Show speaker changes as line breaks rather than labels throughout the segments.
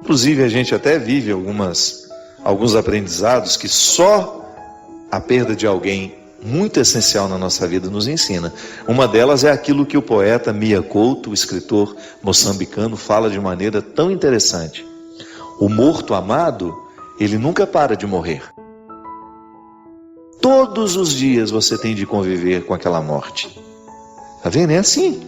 Inclusive, a gente até vive alguns aprendizados que só a perda de alguém muito essencial na nossa vida nos ensina. Uma delas é aquilo que o poeta Mia Couto, o escritor moçambicano, fala de maneira tão interessante. O morto amado, ele nunca para de morrer. Todos os dias você tem de conviver com aquela morte. Está vendo? É assim.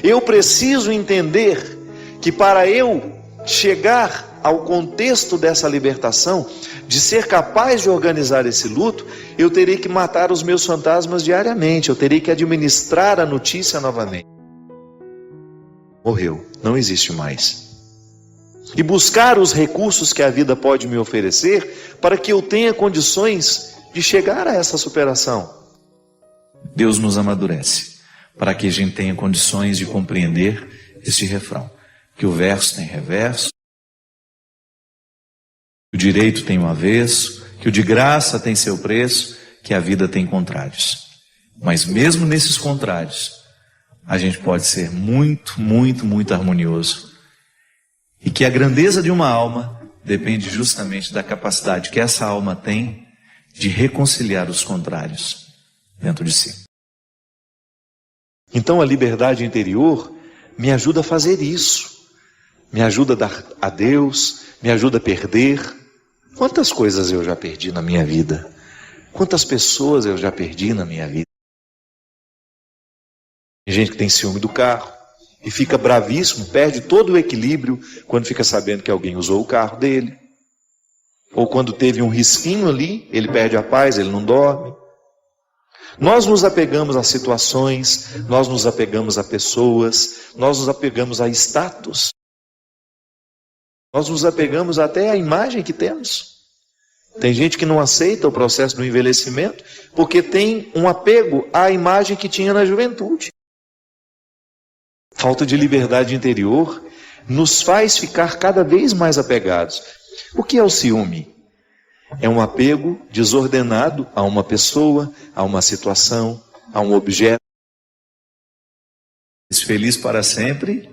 Eu preciso entender que para eu chegar ao contexto dessa libertação, de ser capaz de organizar esse luto, eu terei que matar os meus fantasmas diariamente, eu terei que administrar a notícia novamente. Morreu, não existe mais. E buscar os recursos que a vida pode me oferecer para que eu tenha condições de chegar a essa superação.
Deus nos amadurece para que a gente tenha condições de compreender este refrão, que o verso tem reverso, que o direito tem um avesso, que o de graça tem seu preço, que a vida tem contrários. Mas mesmo nesses contrários, a gente pode ser muito, muito, muito harmonioso. E que a grandeza de uma alma depende justamente da capacidade que essa alma tem de reconciliar os contrários dentro de si.
Então a liberdade interior me ajuda a fazer isso. Me ajuda a dar a Deus, me ajuda a perder. Quantas coisas eu já perdi na minha vida? Quantas pessoas eu já perdi na minha vida? Tem gente que tem ciúme do carro e fica bravíssimo, perde todo o equilíbrio quando fica sabendo que alguém usou o carro dele. Ou quando teve um risquinho ali, ele perde a paz, ele não dorme. Nós nos apegamos a situações, nós nos apegamos a pessoas, nós nos apegamos a status. Nós nos apegamos até à imagem que temos. Tem gente que não aceita o processo do envelhecimento porque tem um apego à imagem que tinha na juventude. Falta de liberdade interior nos faz ficar cada vez mais apegados. O que é o ciúme? É um apego desordenado a uma pessoa, a uma situação, a um objeto.
Feliz para sempre.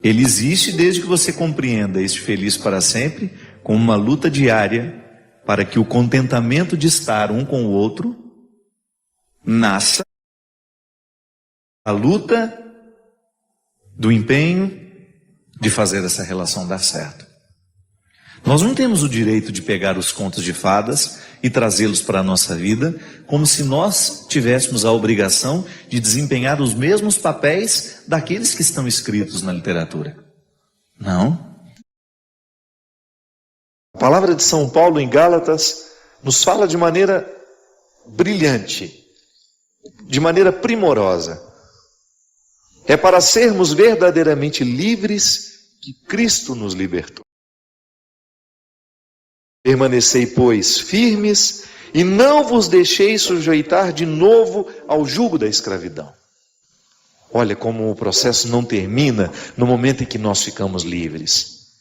Ele existe desde que você compreenda este feliz para sempre como uma luta diária para que o contentamento de estar um com o outro nasça a luta do empenho de fazer essa relação dar certo. Nós não temos o direito de pegar os contos de fadas e trazê-los para a nossa vida como se nós tivéssemos a obrigação de desempenhar os mesmos papéis daqueles que estão escritos na literatura. Não.
A palavra de São Paulo em Gálatas nos fala de maneira brilhante, de maneira primorosa. É para sermos verdadeiramente livres que Cristo nos libertou. Permanecei, pois, firmes e não vos deixeis sujeitar de novo ao jugo da escravidão. Olha como o processo não termina no momento em que nós ficamos livres.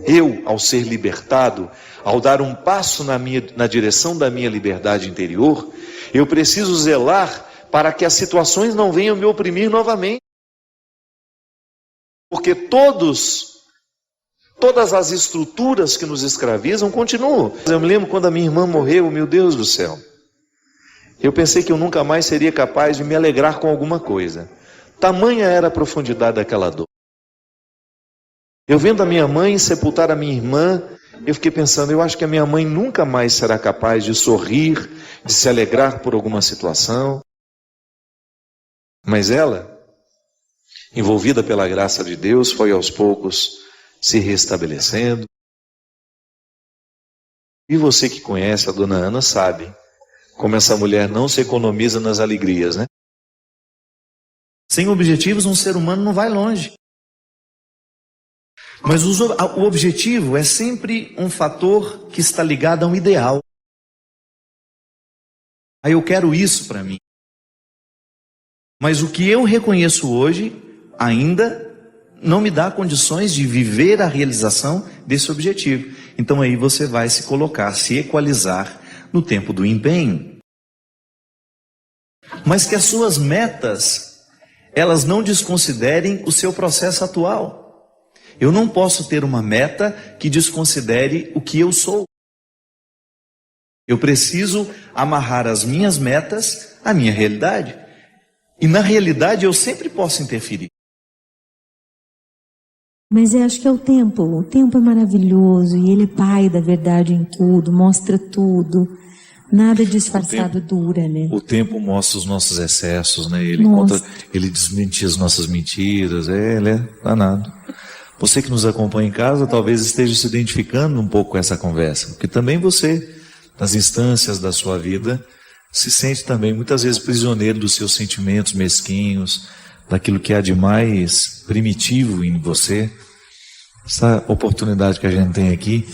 Eu, ao ser libertado, ao dar um passo na direção da minha liberdade interior, eu preciso zelar para que as situações não venham me oprimir novamente. Porque todas as estruturas que nos escravizam continuam. Eu me lembro quando a minha irmã morreu, meu Deus do céu. Eu pensei que eu nunca mais seria capaz de me alegrar com alguma coisa. Tamanha era a profundidade daquela dor. Eu vendo a minha mãe sepultar a minha irmã, eu fiquei pensando, eu acho que a minha mãe nunca mais será capaz de sorrir, de se alegrar por alguma situação. Mas ela, envolvida pela graça de Deus, foi aos poucos se restabelecendo. E você que conhece a dona Ana sabe como essa mulher não se economiza nas alegrias, né?
Sem objetivos, um ser humano não vai longe. Mas o objetivo é sempre um fator que está ligado a um ideal. Aí eu quero isso para mim. Mas o que eu reconheço hoje ainda não me dá condições de viver a realização desse objetivo. Então aí você vai se colocar, se equalizar no tempo do empenho. Mas que as suas metas, elas não desconsiderem o seu processo atual. Eu não posso ter uma meta que desconsidere o que eu sou. Eu preciso amarrar as minhas metas à minha realidade. E na realidade eu sempre posso interferir.
Mas eu acho que é o tempo. O tempo é maravilhoso e ele é pai da verdade em tudo, mostra tudo. Nada disfarçado dura, né?
O tempo mostra os nossos excessos, né? Ele desmente as nossas mentiras, ele é danado. Você que nos acompanha em casa talvez esteja se identificando um pouco com essa conversa, porque também você, nas instâncias da sua vida, se sente também muitas vezes prisioneiro dos seus sentimentos mesquinhos, daquilo que há de mais primitivo em você. Essa oportunidade que a gente tem aqui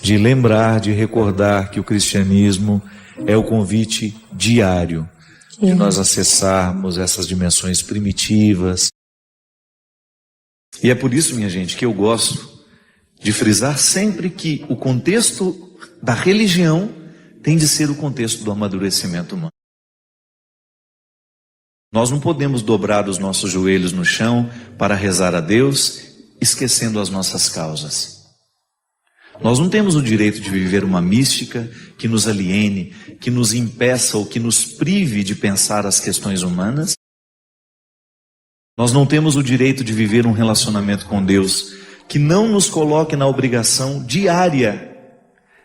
de lembrar, de recordar que o cristianismo é o convite diário de nós acessarmos essas dimensões primitivas. E é por isso, minha gente, que eu gosto de frisar sempre que o contexto da religião tem de ser o contexto do amadurecimento humano. Nós não podemos dobrar os nossos joelhos no chão para rezar a Deus, esquecendo as nossas causas. Nós não temos o direito de viver uma mística que nos aliene, que nos impeça ou que nos prive de pensar as questões humanas. Nós não temos o direito de viver um relacionamento com Deus que não nos coloque na obrigação diária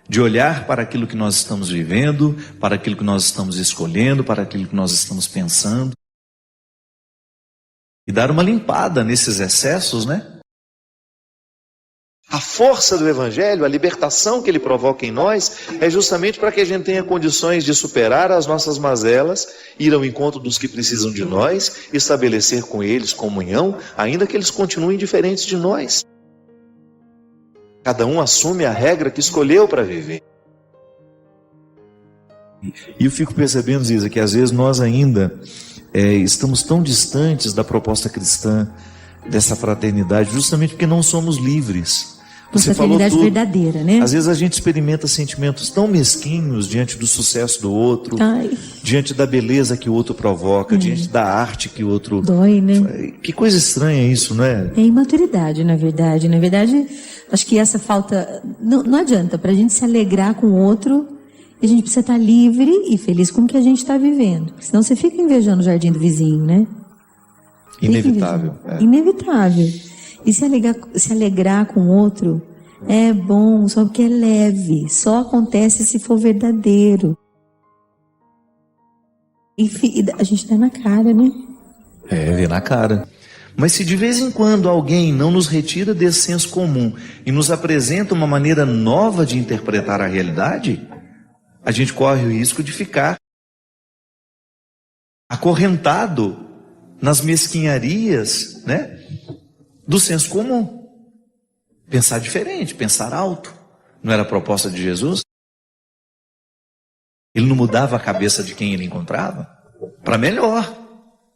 de olhar para aquilo que nós estamos vivendo, para aquilo que nós estamos escolhendo, para aquilo que nós estamos pensando. E dar uma limpada nesses excessos, né? A força do Evangelho, a libertação que ele provoca em nós, é justamente para que a gente tenha condições de superar as nossas mazelas, ir ao encontro dos que precisam de nós, estabelecer com eles comunhão, ainda que eles continuem diferentes de nós. Cada um assume a regra que escolheu para viver.
E eu fico percebendo, Ziza, que às vezes nós ainda estamos tão distantes da proposta cristã, dessa fraternidade, justamente porque não somos livres. Você falou tudo.
Verdadeira, né?
Às vezes a gente experimenta sentimentos tão mesquinhos diante do sucesso do outro, diante da beleza que o outro provoca, diante da arte que o outro...
Dói, né?
Que coisa estranha isso, não é?
É imaturidade, na verdade. Na verdade, acho que essa falta... Não adianta, para a gente se alegrar com o outro, a gente precisa estar livre e feliz com o que a gente está vivendo. Senão você fica invejando o jardim do vizinho, né?
Inevitável.
Inevitável. E se alegrar com o outro é bom, só porque é leve. Só acontece se for verdadeiro. E a gente dá na cara, né?
Vê na cara. Mas se de vez em quando alguém não nos retira desse senso comum e nos apresenta uma maneira nova de interpretar a realidade, a gente corre o risco de ficar acorrentado nas mesquinharias, né, do senso comum. Pensar diferente, pensar alto. Não era a proposta de Jesus? Ele não mudava a cabeça de quem ele encontrava para melhor,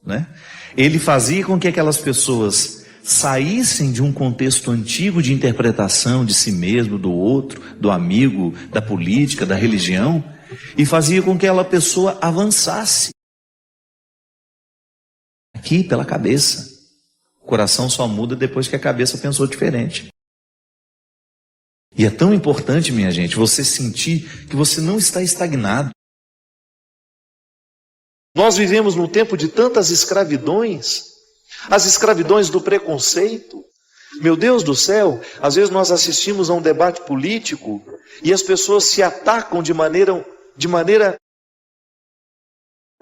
né? Ele fazia com que aquelas pessoas saíssem de um contexto antigo de interpretação de si mesmo, do outro, do amigo, da política, da religião, e fazia com que aquela pessoa avançasse aqui pela cabeça. O coração só muda depois que a cabeça pensou diferente. E é tão importante, minha gente, você sentir que você não está estagnado.
Nós vivemos num tempo de tantas escravidões, as escravidões do preconceito. Meu Deus do céu, às vezes nós assistimos a um debate político e as pessoas se atacam de maneira,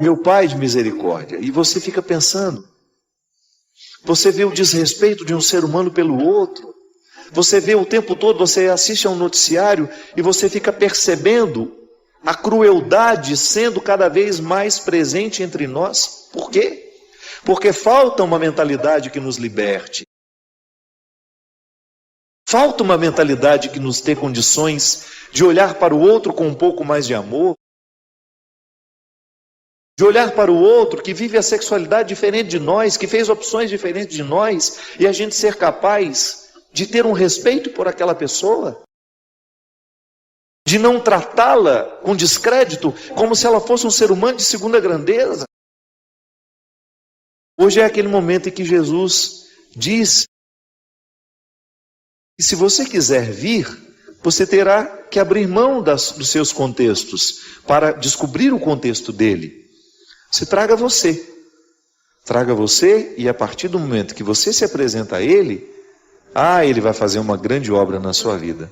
meu Pai de misericórdia, e você fica pensando, você vê o desrespeito de um ser humano pelo outro, você vê o tempo todo, você assiste a um noticiário e você fica percebendo a crueldade sendo cada vez mais presente entre nós. Por quê? Porque falta uma mentalidade que nos liberte. Falta uma mentalidade que nos dê condições de olhar para o outro com um pouco mais de amor, de olhar para o outro que vive a sexualidade diferente de nós, que fez opções diferentes de nós, e a gente ser capaz de ter um respeito por aquela pessoa, de não tratá-la com descrédito, como se ela fosse um ser humano de segunda grandeza. Hoje é aquele momento em que Jesus diz E se você quiser vir, você terá que abrir mão dos seus contextos para descobrir o contexto dele. Você traga você. Traga você e a partir do momento que você se apresenta a ele, ele vai fazer uma grande obra na sua vida.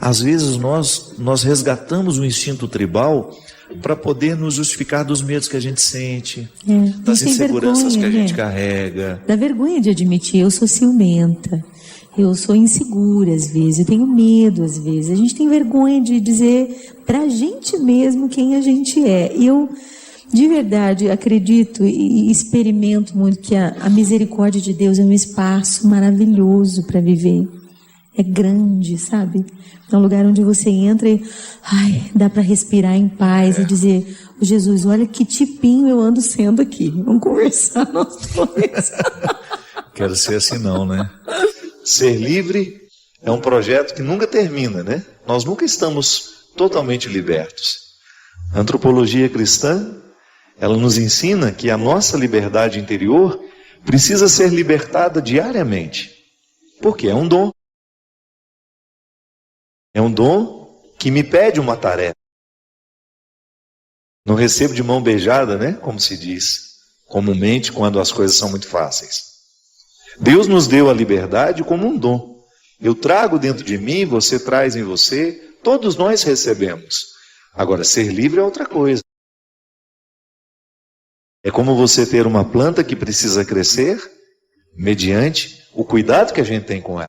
Às vezes nós resgatamos o instinto tribal para poder nos justificar dos medos que a gente sente, das inseguranças que a gente carrega.
Dá vergonha de admitir, eu sou ciumenta, eu sou insegura às vezes, eu tenho medo às vezes. A gente tem vergonha de dizer pra gente mesmo quem a gente é. E eu, de verdade, acredito e experimento muito que a misericórdia de Deus é um espaço maravilhoso para viver. É grande, sabe? É um lugar onde você entra e dá para respirar em paz e dizer: Jesus, olha que tipinho eu ando sendo aqui. Vamos conversar nós dois.
Quero ser assim não, né?
Ser livre é um projeto que nunca termina, né? Nós nunca estamos totalmente libertos. A antropologia cristã, ela nos ensina que a nossa liberdade interior precisa ser libertada diariamente. Porque é um dom. É um dom que me pede uma tarefa. Não recebo de mão beijada, né? Como se diz comumente quando as coisas são muito fáceis. Deus nos deu a liberdade como um dom. Eu trago dentro de mim, você traz em você, todos nós recebemos. Agora, ser livre é outra coisa. É como você ter uma planta que precisa crescer mediante o cuidado que a gente tem com ela.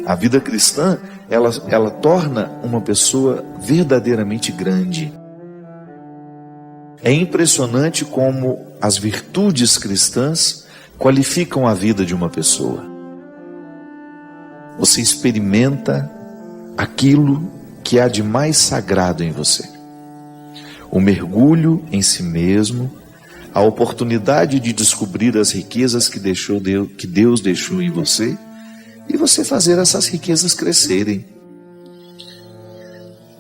A vida cristã, ela torna uma pessoa verdadeiramente grande. É impressionante como as virtudes cristãs qualificam a vida de uma pessoa. Você experimenta aquilo que há de mais sagrado em você. O mergulho em si mesmo, a oportunidade de descobrir as riquezas que Deus deixou em você, e você fazer essas riquezas crescerem.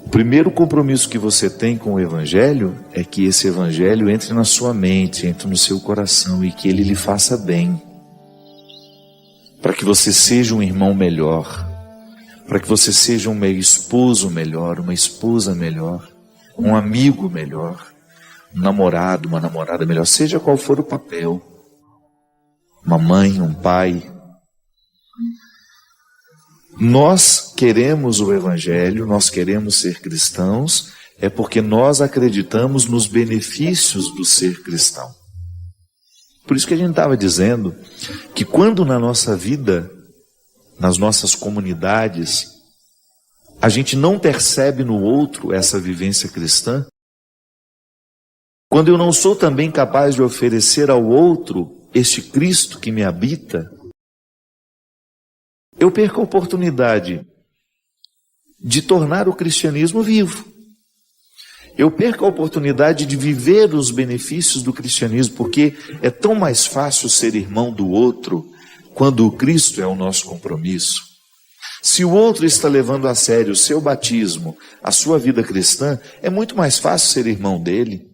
O primeiro compromisso que você tem com o Evangelho é que esse Evangelho entre na sua mente, entre no seu coração e que ele lhe faça bem. Para que você seja um irmão melhor, para que você seja um esposo melhor, uma esposa melhor, um amigo melhor, um namorado, uma namorada melhor, seja qual for o papel. Uma mãe, um pai. Nós queremos o Evangelho, nós queremos ser cristãos, é porque nós acreditamos nos benefícios do ser cristão. Por isso que a gente estava dizendo que quando na nossa vida, nas nossas comunidades, a gente não percebe no outro essa vivência cristã, quando eu não sou também capaz de oferecer ao outro este Cristo que me habita, eu perco a oportunidade de tornar o cristianismo vivo. Eu perco a oportunidade de viver os benefícios do cristianismo, porque é tão mais fácil ser irmão do outro quando o Cristo é o nosso compromisso. Se o outro está levando a sério o seu batismo, a sua vida cristã, é muito mais fácil ser irmão dele.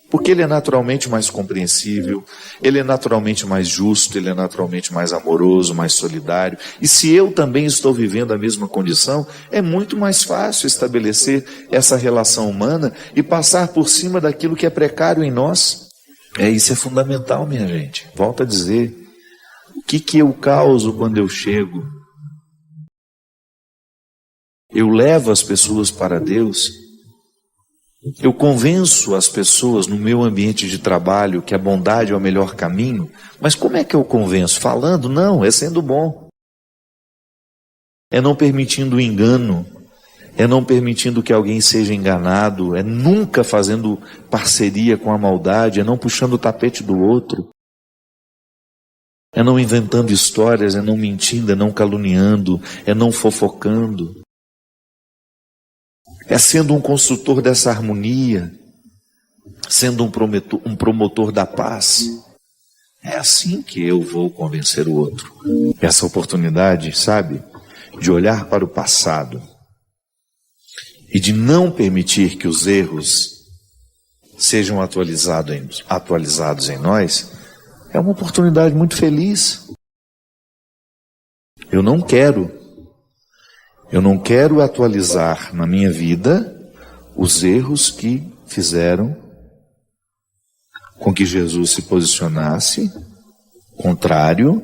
Porque ele é naturalmente mais compreensível, ele é naturalmente mais justo, ele é naturalmente mais amoroso, mais solidário. E se eu também estou vivendo a mesma condição, é muito mais fácil estabelecer essa relação humana e passar por cima daquilo que é precário em nós. Isso é fundamental, minha gente. Volto a dizer, o que eu causo quando eu chego? Eu levo as pessoas para Deus. Eu convenço as pessoas no meu ambiente de trabalho que a bondade é o melhor caminho, mas como é que eu convenço? Falando? Não, é sendo bom. É não permitindo o engano, é não permitindo que alguém seja enganado, é nunca fazendo parceria com a maldade, é não puxando o tapete do outro, é não inventando histórias, é não mentindo, é não caluniando, é não fofocando. É sendo um construtor dessa harmonia, sendo um promotor da paz. É assim que eu vou convencer o outro. Essa oportunidade, sabe, de olhar para o passado e de não permitir que os erros sejam atualizados em nós, é uma oportunidade muito feliz. Eu não quero atualizar na minha vida os erros que fizeram com que Jesus se posicionasse contrário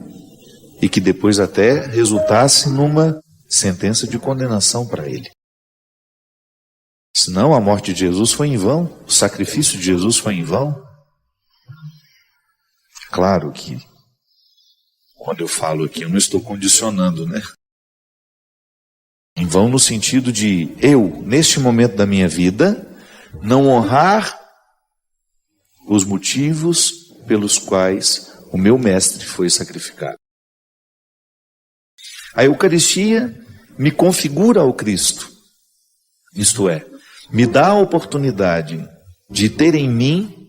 e que depois até resultasse numa sentença de condenação para ele. Senão a morte de Jesus foi em vão, o sacrifício de Jesus foi em vão. Claro que quando eu falo aqui eu não estou condicionando, né? Em vão no sentido de eu, neste momento da minha vida, não honrar os motivos pelos quais o meu mestre foi sacrificado. A Eucaristia me configura ao Cristo, isto é, me dá a oportunidade de ter em mim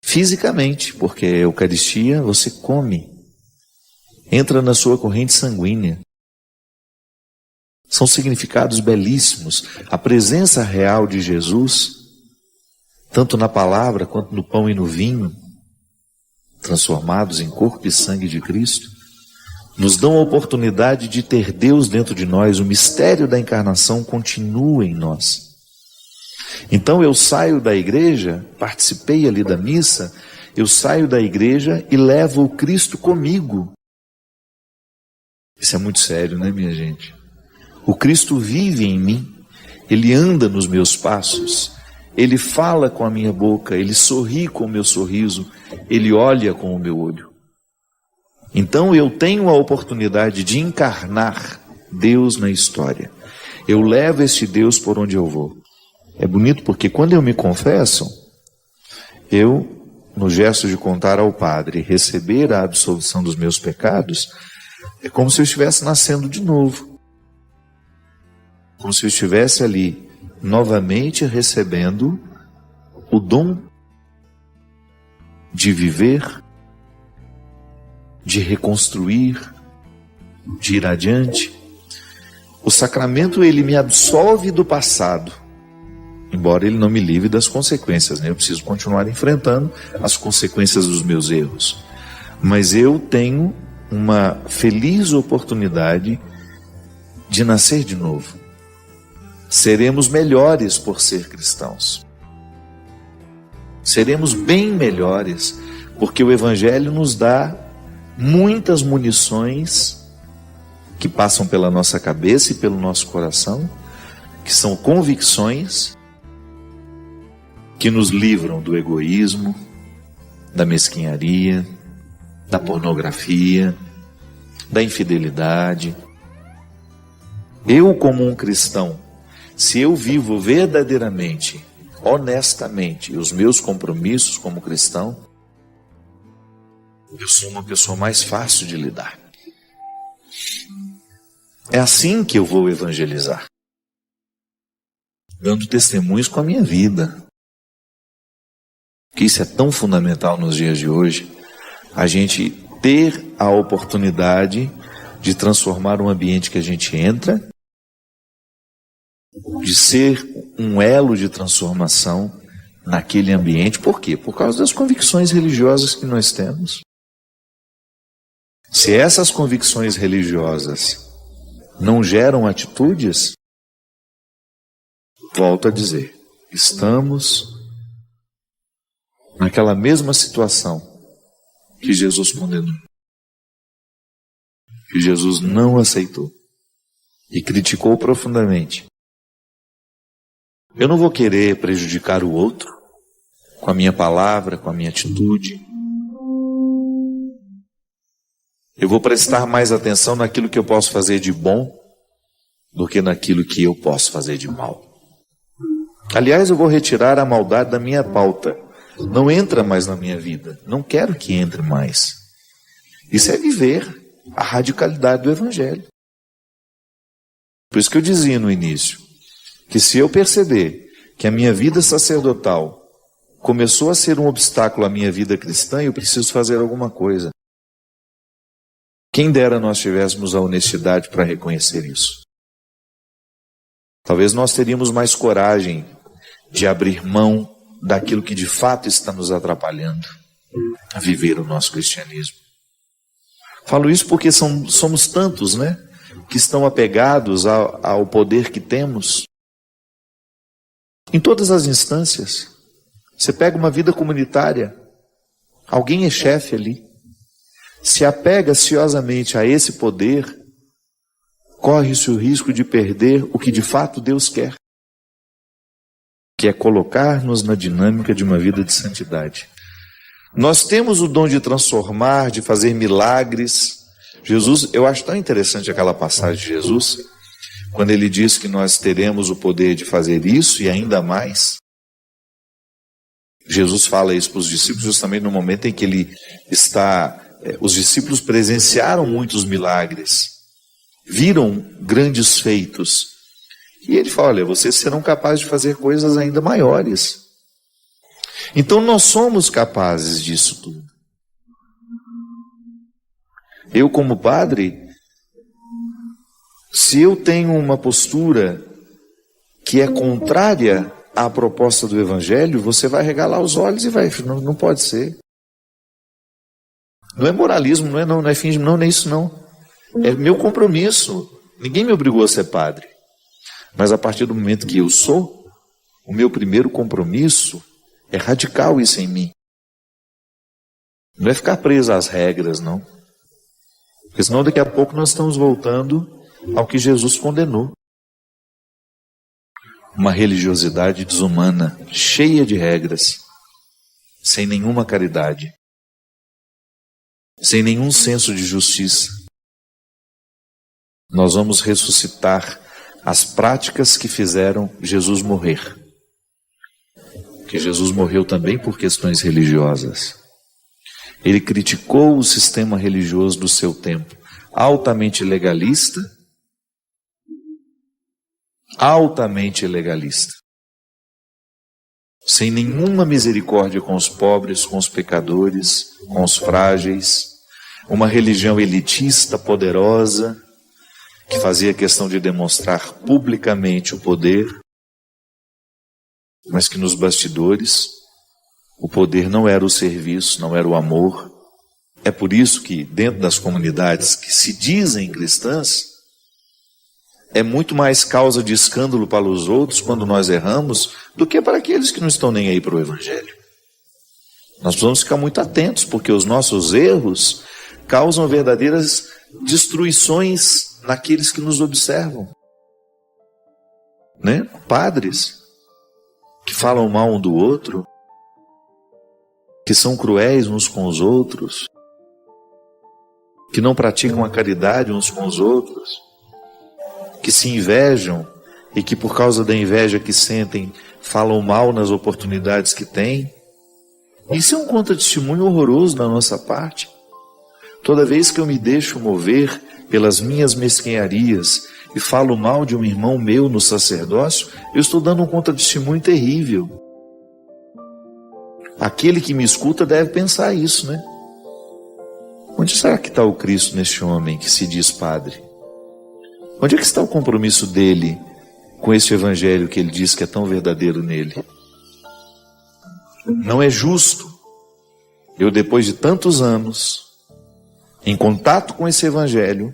fisicamente, porque a Eucaristia você come, entra na sua corrente sanguínea. São significados belíssimos. A presença real de Jesus, tanto na palavra quanto no pão e no vinho, transformados em corpo e sangue de Cristo, nos dão a oportunidade de ter Deus dentro de nós. O mistério da encarnação continua em nós. Então eu saio da igreja, participei ali da missa, eu saio da igreja e levo o Cristo comigo. Isso é muito sério, né, minha gente? O Cristo vive em mim, Ele anda nos meus passos, Ele fala com a minha boca, Ele sorri com o meu sorriso, Ele olha com o meu olho. Então eu tenho a oportunidade de encarnar Deus na história. Eu levo este Deus por onde eu vou. É bonito porque quando eu me confesso, eu, no gesto de contar ao Padre, receber a absolvição dos meus pecados, é como se eu estivesse nascendo de novo. Como se eu estivesse ali, novamente recebendo o dom de viver, de reconstruir, de ir adiante. O sacramento, ele me absolve do passado, embora ele não me livre das consequências, né? Eu preciso continuar enfrentando as consequências dos meus erros. Mas eu tenho uma feliz oportunidade de nascer de novo. Seremos melhores por ser cristãos. Seremos bem melhores, porque o Evangelho nos dá muitas munições que passam pela nossa cabeça e pelo nosso coração, que são convicções que nos livram do egoísmo, da mesquinharia, da pornografia, da infidelidade. Eu, como um cristão, se eu vivo verdadeiramente, honestamente, os meus compromissos como cristão, eu sou uma pessoa mais fácil de lidar. É assim que eu vou evangelizar, dando testemunhos com a minha vida. Que isso é tão fundamental nos dias de hoje, a gente ter a oportunidade de transformar um ambiente que a gente entra, de ser um elo de transformação naquele ambiente. Por quê? Por causa das convicções religiosas que nós temos. Se essas convicções religiosas não geram atitudes, volto a dizer, estamos naquela mesma situação que Jesus condenou, que Jesus não aceitou e criticou profundamente. Eu não vou querer prejudicar o outro com a minha palavra, com a minha atitude. Eu vou prestar mais atenção naquilo que eu posso fazer de bom do que naquilo que eu posso fazer de mal. Aliás, eu vou retirar a maldade da minha pauta. Não entra mais na minha vida. Não quero que entre mais. Isso é viver a radicalidade do Evangelho. Por isso que eu dizia no início, que se eu perceber que a minha vida sacerdotal
começou a ser um obstáculo à minha vida cristã e eu preciso fazer alguma coisa. Quem dera nós tivéssemos a honestidade para reconhecer isso. Talvez nós teríamos mais coragem de abrir mão daquilo que de fato está nos atrapalhando a viver o nosso cristianismo. Falo isso porque somos tantos, né? Que estão apegados ao poder que temos. Em todas as instâncias. Você pega uma vida comunitária, alguém é chefe ali, se apega ansiosamente a esse poder, corre-se o risco de perder o que de fato Deus quer, que é colocar-nos na dinâmica de uma vida de santidade. Nós temos o dom de transformar, de fazer milagres. Jesus, eu acho tão interessante aquela passagem de Jesus, quando ele diz que nós teremos o poder de fazer isso e ainda mais. Jesus fala isso para os discípulos justamente no momento em que ele está... Os discípulos presenciaram muitos milagres, viram grandes feitos. E ele fala, olha, vocês serão capazes de fazer coisas ainda maiores. Então nós somos capazes disso tudo. Eu como padre, se eu tenho uma postura que é contrária à proposta do Evangelho, você vai regalar os olhos e vai, não pode ser. Não é moralismo, não é fingimento, não é isso não. É meu compromisso. Ninguém me obrigou a ser padre. Mas a partir do momento que eu sou, o meu primeiro compromisso é radical isso em mim. Não é ficar preso às regras, não. Porque senão daqui a pouco nós estamos voltando ao que Jesus condenou. Uma religiosidade desumana, cheia de regras, sem nenhuma caridade, sem nenhum senso de justiça. Nós vamos ressuscitar as práticas que fizeram Jesus morrer. Porque Jesus morreu também por questões religiosas. Ele criticou o sistema religioso do seu tempo, altamente legalista, sem nenhuma misericórdia com os pobres, com os pecadores, com os frágeis, uma religião elitista, poderosa, que fazia questão de demonstrar publicamente o poder, mas que nos bastidores o poder não era o serviço, não era o amor. É por isso que dentro das comunidades que se dizem cristãs, é muito mais causa de escândalo para os outros quando nós erramos do que para aqueles que não estão nem aí para o Evangelho. Nós precisamos ficar muito atentos, porque os nossos erros causam verdadeiras destruições naqueles que nos observam. Né? Padres que falam mal um do outro, que são cruéis uns com os outros, que não praticam a caridade uns com os outros, que se invejam e que por causa da inveja que sentem, falam mal nas oportunidades que têm. Isso é um contra-testemunho horroroso da nossa parte. Toda vez que eu me deixo mover pelas minhas mesquinharias e falo mal de um irmão meu no sacerdócio, eu estou dando um contra-testemunho terrível. Aquele que me escuta deve pensar isso, né? Onde será que está o Cristo neste homem que se diz padre? Onde é que está o compromisso dele com esse evangelho que ele diz que é tão verdadeiro nele? Não é justo eu, depois de tantos anos, em contato com esse evangelho,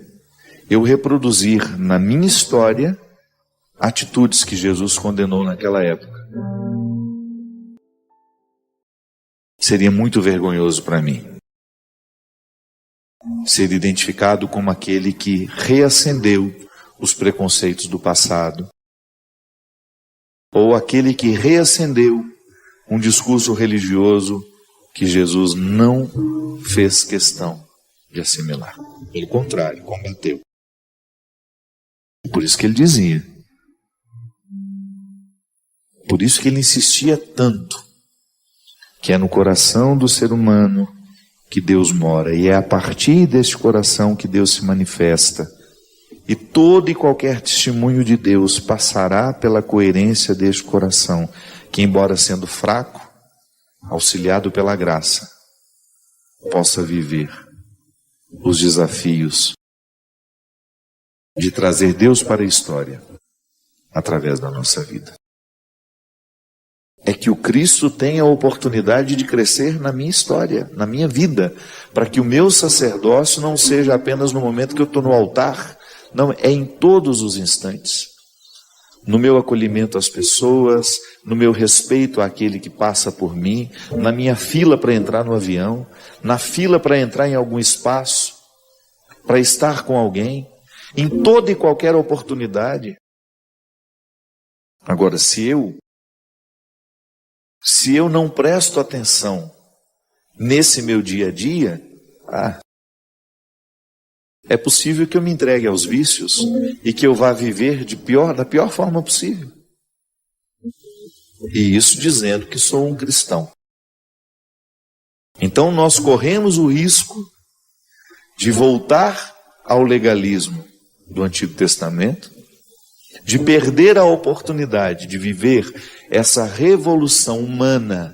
eu reproduzir na minha história atitudes que Jesus condenou naquela época. Seria muito vergonhoso para mim ser identificado como aquele que reacendeu os preconceitos do passado, ou aquele que reacendeu um discurso religioso que Jesus não fez questão de assimilar. Pelo contrário, combateu. Por isso que ele dizia, por isso que ele insistia tanto, que é no coração do ser humano que Deus mora, e é a partir deste coração que Deus se manifesta. E todo e qualquer testemunho de Deus passará pela coerência deste coração, que embora sendo fraco, auxiliado pela graça, possa viver os desafios de trazer Deus para a história através da nossa vida. É que o Cristo tenha a oportunidade de crescer na minha história, na minha vida, para que o meu sacerdócio não seja apenas no momento que eu estou no altar, não, é em todos os instantes. No meu acolhimento às pessoas, no meu respeito àquele que passa por mim, na minha fila para entrar no avião, na fila para entrar em algum espaço, para estar com alguém, em toda e qualquer oportunidade. Agora, se eu não presto atenção nesse meu dia a dia, é possível que eu me entregue aos vícios e que eu vá viver da pior forma possível. E isso dizendo que sou um cristão. Então nós corremos o risco de voltar ao legalismo do Antigo Testamento, de perder a oportunidade de viver essa revolução humana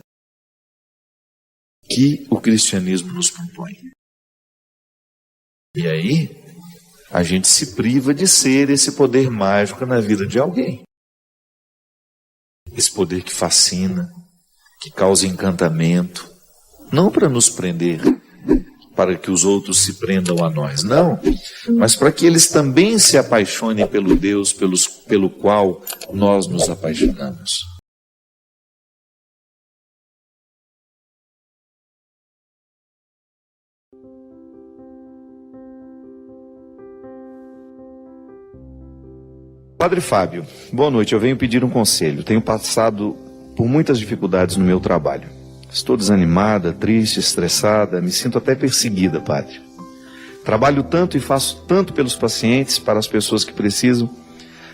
que o cristianismo nos propõe. E aí, a gente se priva de ser esse poder mágico na vida de alguém. Esse poder que fascina, que causa encantamento, não para nos prender, para que os outros se prendam a nós, não, mas para que eles também se apaixonem pelo Deus pelo qual nós nos apaixonamos. Padre Fábio, boa noite, eu venho pedir um conselho. Tenho passado por muitas dificuldades no meu trabalho. Estou desanimada, triste, estressada, me sinto até perseguida, padre. Trabalho tanto e faço tanto pelos pacientes, para as pessoas que precisam,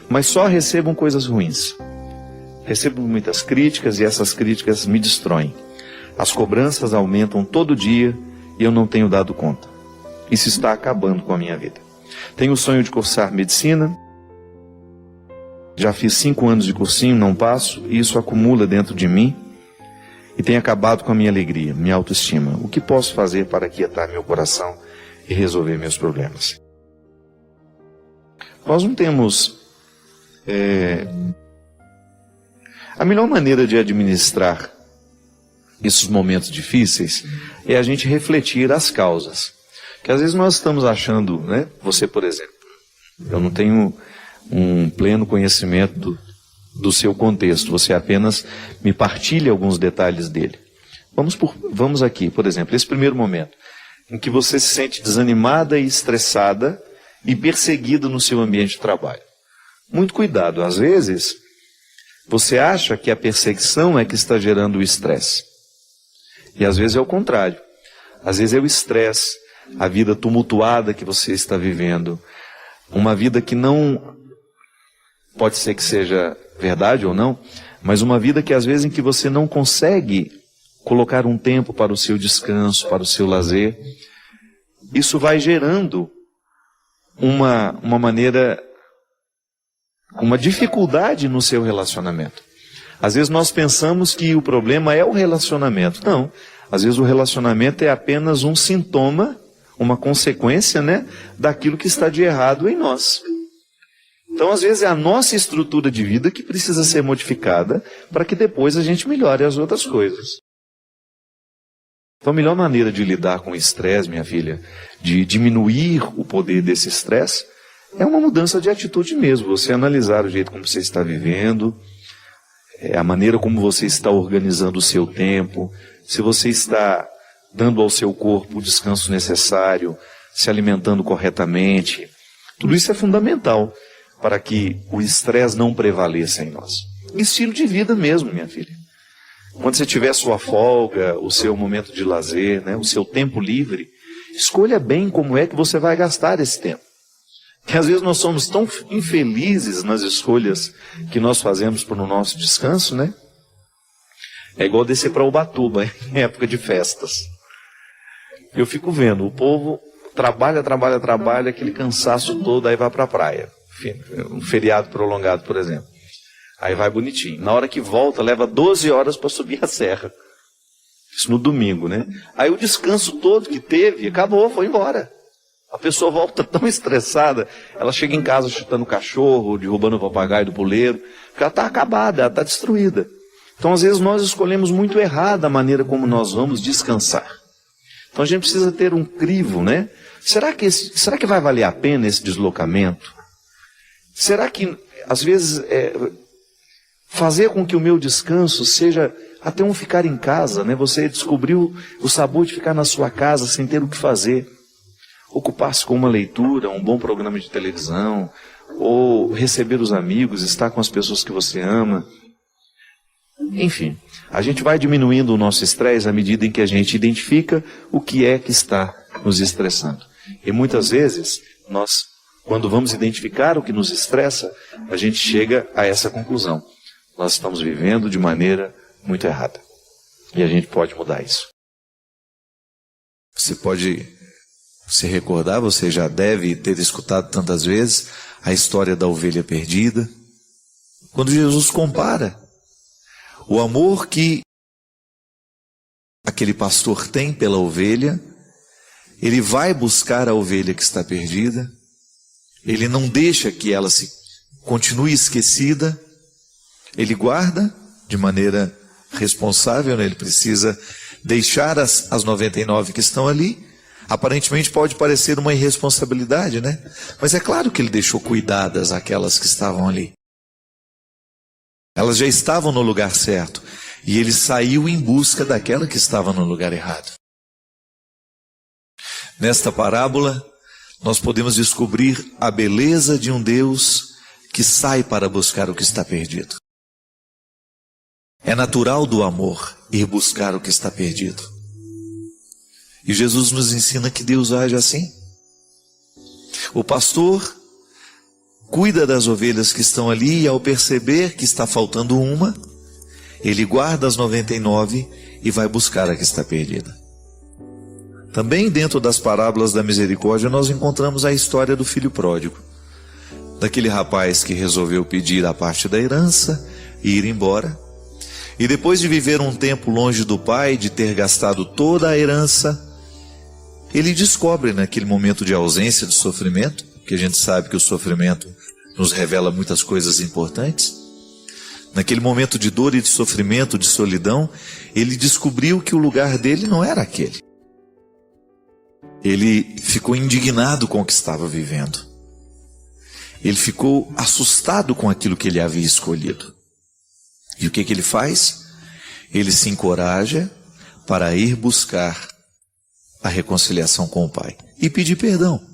mas só recebo coisas ruins. Recebo muitas críticas e essas críticas me destroem. As cobranças aumentam todo dia e eu não tenho dado conta. Isso está acabando com a minha vida. Tenho o sonho de cursar medicina. Já fiz 5 anos de cursinho, não passo, e isso acumula dentro de mim e tem acabado com a minha alegria, minha autoestima. O que posso fazer para aquietar meu coração e resolver meus problemas? Nós não temos... A melhor maneira de administrar esses momentos difíceis é a gente refletir as causas. Que às vezes nós estamos achando, né? Você, por exemplo, eu não tenho um pleno conhecimento do seu contexto, você apenas me partilha alguns detalhes dele. Vamos aqui, por exemplo, esse primeiro momento, em que você se sente desanimada e estressada e perseguida no seu ambiente de trabalho. Muito cuidado, às vezes, você acha que a perseguição é que está gerando o estresse. E às vezes é o contrário. Às vezes é o estresse, a vida tumultuada que você está vivendo, uma vida que não... Pode ser que seja verdade ou não, mas uma vida que às vezes em que você não consegue colocar um tempo para o seu descanso, para o seu lazer, isso vai gerando uma dificuldade no seu relacionamento. Às vezes nós pensamos que o problema é o relacionamento. Não, às vezes o relacionamento é apenas um sintoma, uma consequência, né, daquilo que está de errado em nós. Então, às vezes, é a nossa estrutura de vida que precisa ser modificada para que depois a gente melhore as outras coisas. Então, a melhor maneira de lidar com o estresse, minha filha, de diminuir o poder desse estresse, é uma mudança de atitude mesmo. Você analisar o jeito como você está vivendo, a maneira como você está organizando o seu tempo, se você está dando ao seu corpo o descanso necessário, se alimentando corretamente. Tudo isso é fundamental para que o estresse não prevaleça em nós. Estilo de vida mesmo, minha filha. Quando você tiver sua folga, o seu momento de lazer, né, o seu tempo livre, escolha bem como é que você vai gastar esse tempo. Que às vezes nós somos tão infelizes nas escolhas que nós fazemos para o nosso descanso, né? É igual descer para Ubatuba em época de festas. Eu fico vendo, o povo trabalha, aquele cansaço todo, aí vai para a praia. Um feriado prolongado, por exemplo. Aí vai bonitinho. Na hora que volta, leva 12 horas para subir a serra. Isso no domingo, né? Aí o descanso todo que teve, acabou, foi embora. A pessoa volta tão estressada, ela chega em casa chutando o cachorro, derrubando o papagaio do puleiro, porque ela está acabada, ela está destruída. Então, às vezes, nós escolhemos muito errado a maneira como nós vamos descansar. Então, a gente precisa ter um crivo, né? Será que vai valer a pena esse deslocamento? Será que, às vezes, fazer com que o meu descanso seja até um ficar em casa, né? Você descobriu o sabor de ficar na sua casa sem ter o que fazer. Ocupar-se com uma leitura, um bom programa de televisão, ou receber os amigos, estar com as pessoas que você ama. Enfim, a gente vai diminuindo o nosso estresse à medida em que a gente identifica o que é que está nos estressando. E muitas vezes, nós, quando vamos identificar o que nos estressa, a gente chega a essa conclusão. Nós estamos vivendo de maneira muito errada. E a gente pode mudar isso.
Você pode se recordar, você já deve ter escutado tantas vezes a história da ovelha perdida. Quando Jesus compara o amor que aquele pastor tem pela ovelha, ele vai buscar a ovelha que está perdida, ele não deixa que ela se continue esquecida, ele guarda de maneira responsável, né? Ele precisa deixar as 99 que estão ali. Aparentemente pode parecer uma irresponsabilidade, né? Mas é claro que ele deixou cuidadas aquelas que estavam ali. Elas já estavam no lugar certo. E ele saiu em busca daquela que estava no lugar errado. Nesta parábola, nós podemos descobrir a beleza de um Deus que sai para buscar o que está perdido. É natural do amor ir buscar o que está perdido. E Jesus nos ensina que Deus age assim. O pastor cuida das ovelhas que estão ali e ao perceber que está faltando uma, ele guarda as 99 e vai buscar a que está perdida. Também dentro das parábolas da misericórdia nós encontramos a história do filho pródigo. Daquele rapaz que resolveu pedir a parte da herança e ir embora. E depois de viver um tempo longe do pai, de ter gastado toda a herança, ele descobre naquele momento de ausência, de sofrimento, que a gente sabe que o sofrimento nos revela muitas coisas importantes. Naquele momento de dor e de sofrimento, de solidão, ele descobriu que o lugar dele não era aquele. Ele ficou indignado com o que estava vivendo. Ele ficou assustado com aquilo que ele havia escolhido. E o que ele faz? Ele se encoraja para ir buscar a reconciliação com o pai e pedir perdão.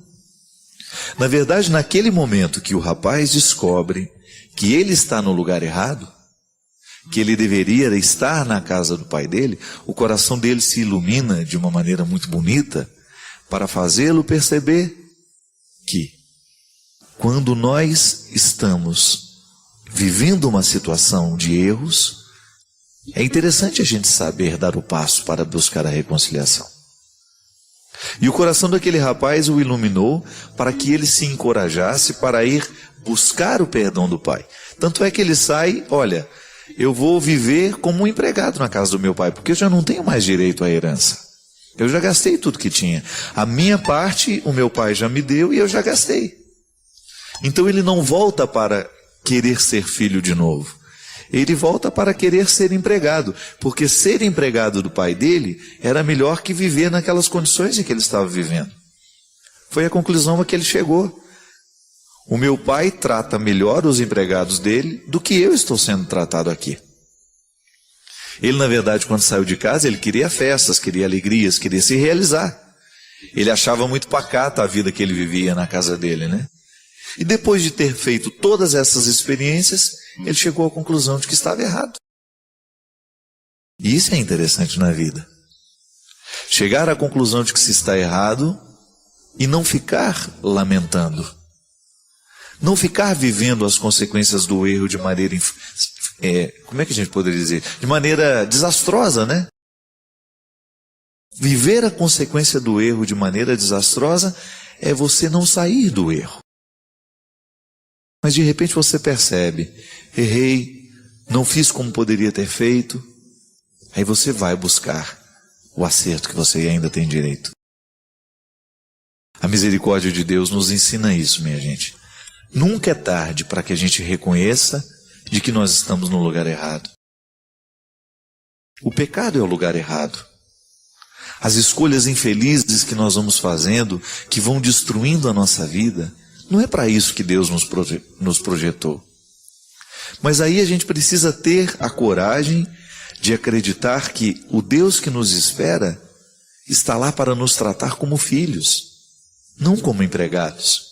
Na verdade, naquele momento que o rapaz descobre que ele está no lugar errado, que ele deveria estar na casa do pai dele, o coração dele se ilumina de uma maneira muito bonita para fazê-lo perceber que quando nós estamos vivendo uma situação de erros, é interessante a gente saber dar o passo para buscar a reconciliação. E o coração daquele rapaz o iluminou para que ele se encorajasse para ir buscar o perdão do pai. Tanto é que ele sai, olha, eu vou viver como um empregado na casa do meu pai, porque eu já não tenho mais direito à herança. Eu já gastei tudo que tinha. A minha parte, o meu pai já me deu e eu já gastei. Então ele não volta para querer ser filho de novo. Ele volta para querer ser empregado, porque ser empregado do pai dele era melhor que viver naquelas condições em que ele estava vivendo. Foi a conclusão a que ele chegou. O meu pai trata melhor os empregados dele do que eu estou sendo tratado aqui. Ele, na verdade, quando saiu de casa, ele queria festas, queria alegrias, queria se realizar. Ele achava muito pacata a vida que ele vivia na casa dele, né? E depois de ter feito todas essas experiências, ele chegou à conclusão de que estava errado. E isso é interessante na vida. Chegar à conclusão de que se está errado e não ficar lamentando. Não ficar vivendo as consequências do erro de maneira, como é que a gente poderia dizer? De maneira desastrosa, né? Viver a consequência do erro de maneira desastrosa é você não sair do erro. Mas de repente você percebe, errei, não fiz como poderia ter feito. Aí você vai buscar o acerto que você ainda tem direito. A misericórdia de Deus nos ensina isso, minha gente. Nunca é tarde para que a gente reconheça de que nós estamos no lugar errado. O pecado é o lugar errado. As escolhas infelizes que nós vamos fazendo, que vão destruindo a nossa vida, não é para isso que Deus nos projetou. Mas aí a gente precisa ter a coragem de acreditar que o Deus que nos espera está lá para nos tratar como filhos, não como empregados.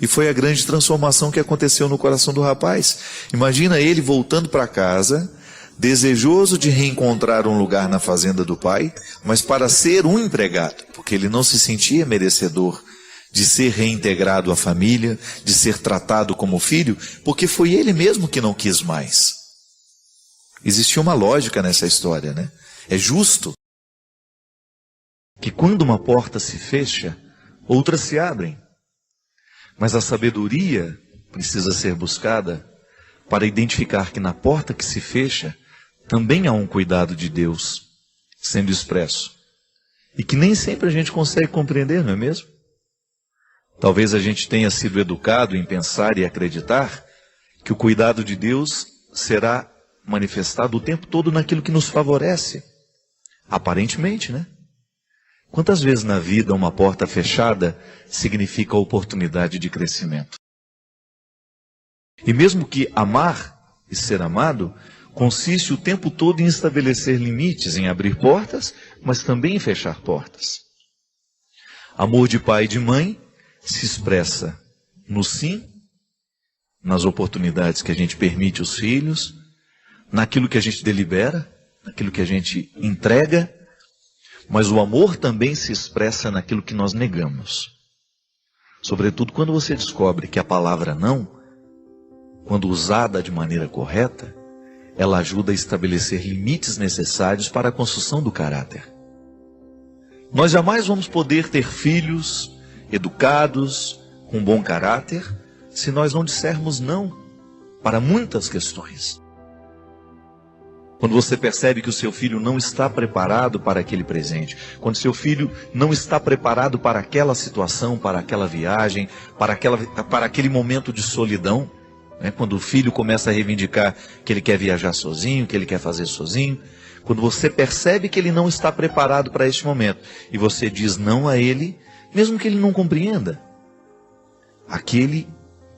E foi a grande transformação que aconteceu no coração do rapaz. Imagina ele voltando para casa, desejoso de reencontrar um lugar na fazenda do pai, mas para ser um empregado, porque ele não se sentia merecedor de ser reintegrado à família, de ser tratado como filho, porque foi ele mesmo que não quis mais. Existia uma lógica nessa história, né? É justo que quando uma porta se fecha, outras se abrem. Mas a sabedoria precisa ser buscada para identificar que na porta que se fecha, também há um cuidado de Deus sendo expresso. E que nem sempre a gente consegue compreender, não é mesmo? Talvez a gente tenha sido educado em pensar e acreditar que o cuidado de Deus será manifestado o tempo todo naquilo que nos favorece. Aparentemente, né? Quantas vezes na vida uma porta fechada significa oportunidade de crescimento? E mesmo que amar e ser amado consiste o tempo todo em estabelecer limites, em abrir portas, mas também em fechar portas. Amor de pai e de mãe se expressa no sim, nas oportunidades que a gente permite aos filhos, naquilo que a gente delibera, naquilo que a gente entrega, mas o amor também se expressa naquilo que nós negamos. Sobretudo quando você descobre que a palavra não, quando usada de maneira correta, ela ajuda a estabelecer limites necessários para a construção do caráter. Nós jamais vamos poder ter filhos educados, com bom caráter, se nós não dissermos não para muitas questões. Quando você percebe que o seu filho não está preparado para aquele presente, quando seu filho não está preparado para aquela situação, para aquela viagem, para aquele momento de solidão, né? Quando o filho começa a reivindicar que ele quer viajar sozinho, que ele quer fazer sozinho, quando você percebe que ele não está preparado para este momento, e você diz não a ele, mesmo que ele não compreenda, aquele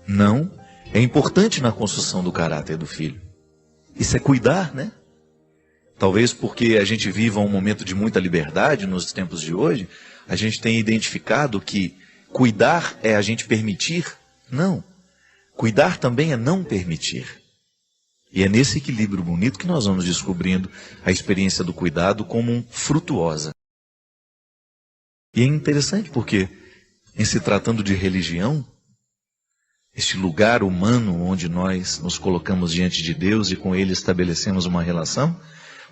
não é importante na construção do caráter do filho. Isso é cuidar, né? Talvez porque a gente viva um momento de muita liberdade nos tempos de hoje, a gente tem identificado que cuidar é a gente permitir. Não. Cuidar também é não permitir. E é nesse equilíbrio bonito que nós vamos descobrindo a experiência do cuidado como frutuosa. E é interessante porque, em se tratando de religião, este lugar humano onde nós nos colocamos diante de Deus e com Ele estabelecemos uma relação,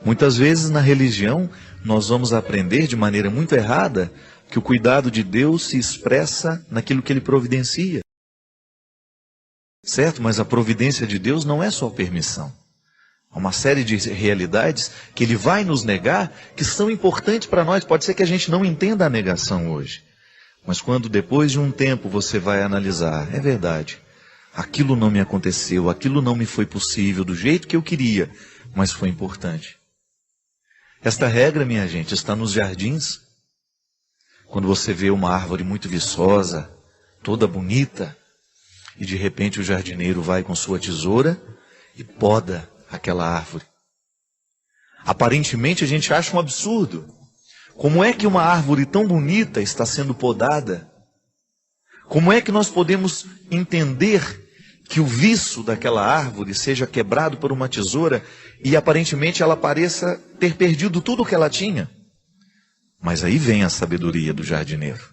muitas vezes na religião nós vamos aprender de maneira muito errada que o cuidado de Deus se expressa naquilo que Ele providencia. Certo? Mas a providência de Deus não é só permissão. Há uma série de realidades que Ele vai nos negar que são importantes para nós. Pode ser que a gente não entenda a negação hoje. Mas quando depois de um tempo você vai analisar, é verdade, aquilo não me aconteceu, aquilo não me foi possível do jeito que eu queria, mas foi importante. Esta regra, minha gente, está nos jardins. Quando você vê uma árvore muito viçosa, toda bonita, e de repente o jardineiro vai com sua tesoura e poda aquela árvore. Aparentemente a gente acha um absurdo. Como é que uma árvore tão bonita está sendo podada? Como é que nós podemos entender que o viço daquela árvore seja quebrado por uma tesoura e aparentemente ela pareça ter perdido tudo o que ela tinha? Mas aí vem a sabedoria do jardineiro.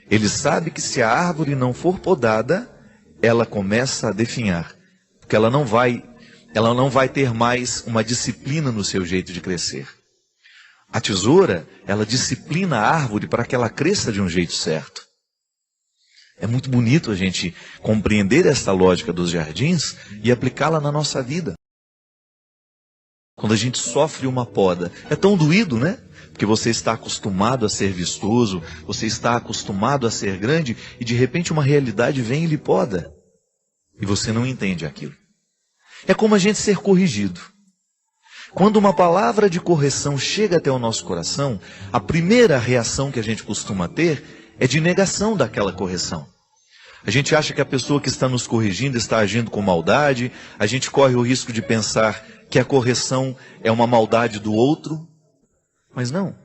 Ele sabe que se a árvore não for podada, ela começa a definhar, porque ela não vai ter mais uma disciplina no seu jeito de crescer. A tesoura, ela disciplina a árvore para que ela cresça de um jeito certo. É muito bonito a gente compreender esta lógica dos jardins e aplicá-la na nossa vida. Quando a gente sofre uma poda, é tão doído, né? Porque você está acostumado a ser vistoso, você está acostumado a ser grande, e de repente uma realidade vem e lhe poda. E você não entende aquilo. É como a gente ser corrigido. Quando uma palavra de correção chega até o nosso coração, a primeira reação que a gente costuma ter é de negação daquela correção. A gente acha que a pessoa que está nos corrigindo está agindo com maldade, a gente corre o risco de pensar que a correção é uma maldade do outro, mas não.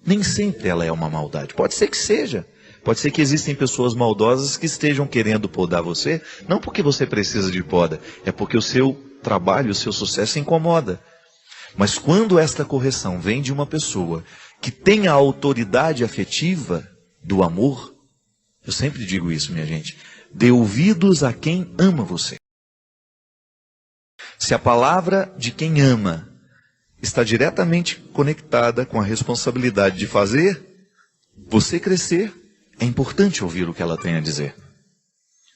Nem sempre ela é uma maldade. Pode ser que seja. Pode ser que existem pessoas maldosas que estejam querendo podar você, não porque você precisa de poda, é porque o seu trabalho, o seu sucesso incomoda. Mas quando esta correção vem de uma pessoa que tem a autoridade afetiva do amor, eu sempre digo isso, minha gente, dê ouvidos a quem ama você. Se a palavra de quem ama está diretamente conectada com a responsabilidade de fazer você crescer, é importante ouvir o que ela tem a dizer.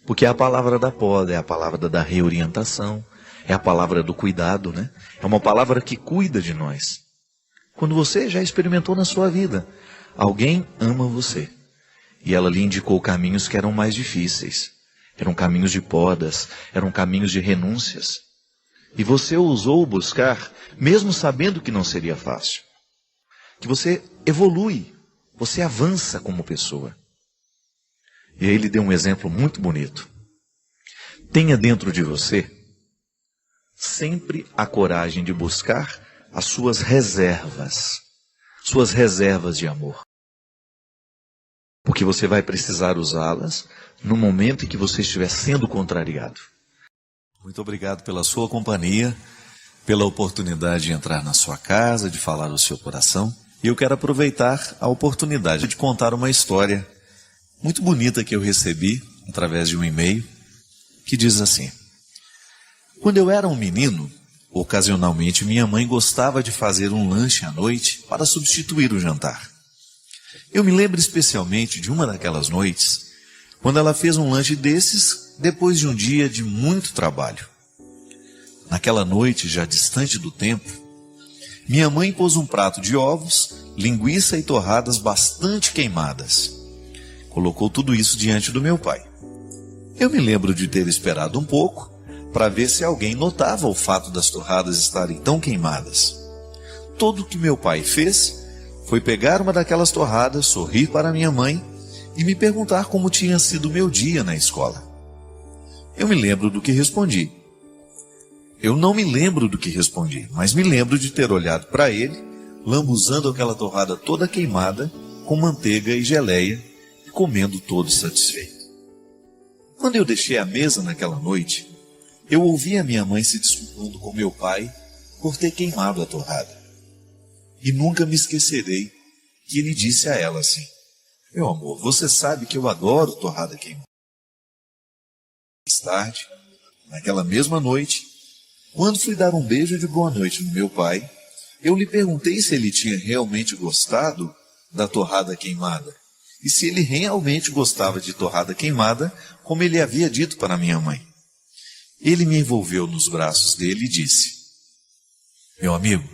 Porque é a palavra da poda, é a palavra da reorientação, é a palavra do cuidado, né? É uma palavra que cuida de nós. Quando você já experimentou na sua vida, alguém ama você. E ela lhe indicou caminhos que eram mais difíceis. Eram caminhos de podas, eram caminhos de renúncias. E você ousou buscar, mesmo sabendo que não seria fácil. Que você evolui, você avança como pessoa. E aí ele deu um exemplo muito bonito. Tenha dentro de você sempre a coragem de buscar as suas reservas de amor. Porque você vai precisar usá-las no momento em que você estiver sendo contrariado. Muito obrigado pela sua companhia, pela oportunidade de entrar na sua casa, de falar o seu coração. E eu quero aproveitar a oportunidade de contar uma história muito bonita que eu recebi através de um e-mail, que diz assim: quando eu era um menino, ocasionalmente minha mãe gostava de fazer um lanche à noite para substituir o jantar. Eu me lembro especialmente de uma daquelas noites, quando ela fez um lanche desses depois de um dia de muito trabalho. Naquela noite, já distante do tempo, minha mãe pôs um prato de ovos, linguiça e torradas bastante queimadas. Colocou tudo isso diante do meu pai. Eu me lembro de ter esperado um pouco para ver se alguém notava o fato das torradas estarem tão queimadas. Tudo o que meu pai fez foi pegar uma daquelas torradas, sorrir para minha mãe e me perguntar como tinha sido o meu dia na escola. Eu me lembro do que respondi. Eu não me lembro do que respondi, mas me lembro de ter olhado para ele, lambuzando aquela torrada toda queimada, com manteiga e geleia, e comendo todo satisfeito. Quando eu deixei a mesa naquela noite, eu ouvi a minha mãe se desculpando com meu pai por ter queimado a torrada. E nunca me esquecerei que ele disse a ela assim: meu amor, você sabe que eu adoro torrada queimada. Mais tarde, naquela mesma noite, quando fui dar um beijo de boa noite no meu pai, eu lhe perguntei se ele tinha realmente gostado da torrada queimada. E se ele realmente gostava de torrada queimada, como ele havia dito para minha mãe. Ele me envolveu nos braços dele e disse: meu amigo,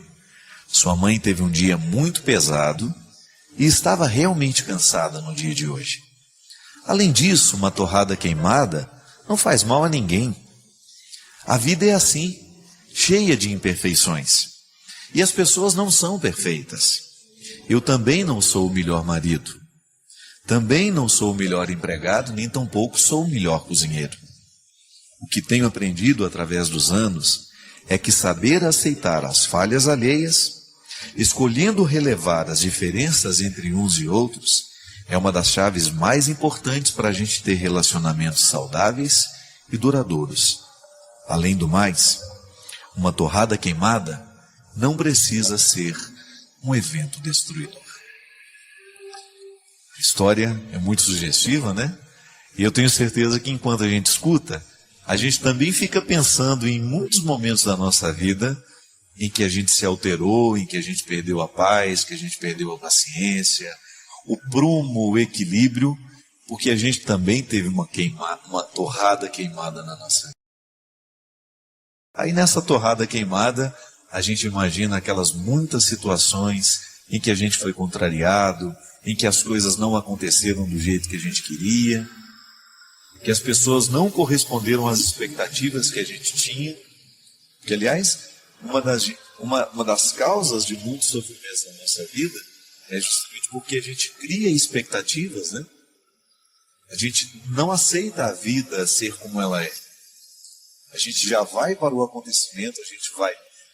sua mãe teve um dia muito pesado e estava realmente cansada no dia de hoje. Além disso, uma torrada queimada não faz mal a ninguém. A vida é assim, cheia de imperfeições. E as pessoas não são perfeitas. Eu também não sou o melhor marido. Também não sou o melhor empregado, nem tampouco sou o melhor cozinheiro. O que tenho aprendido através dos anos é que saber aceitar as falhas alheias, escolhendo relevar as diferenças entre uns e outros, é uma das chaves mais importantes para a gente ter relacionamentos saudáveis e duradouros. Além do mais, uma torrada queimada não precisa ser um evento destruidor. A história é muito sugestiva, né? E eu tenho certeza que enquanto a gente escuta, a gente também fica pensando em muitos momentos da nossa vida em que a gente se alterou, em que a gente perdeu a paz, que a gente perdeu a paciência, o prumo, o equilíbrio, porque a gente também teve uma torrada queimada na nossa vida. Aí nessa torrada queimada, a gente imagina aquelas muitas situações em que a gente foi contrariado, em que as coisas não aconteceram do jeito que a gente queria, que as pessoas não corresponderam às expectativas que a gente tinha. Que, aliás, uma das causas de muitos sofrimentos na nossa vida é justamente porque a gente cria expectativas, né? A gente não aceita a vida ser como ela é. A gente já vai para o acontecimento, a gente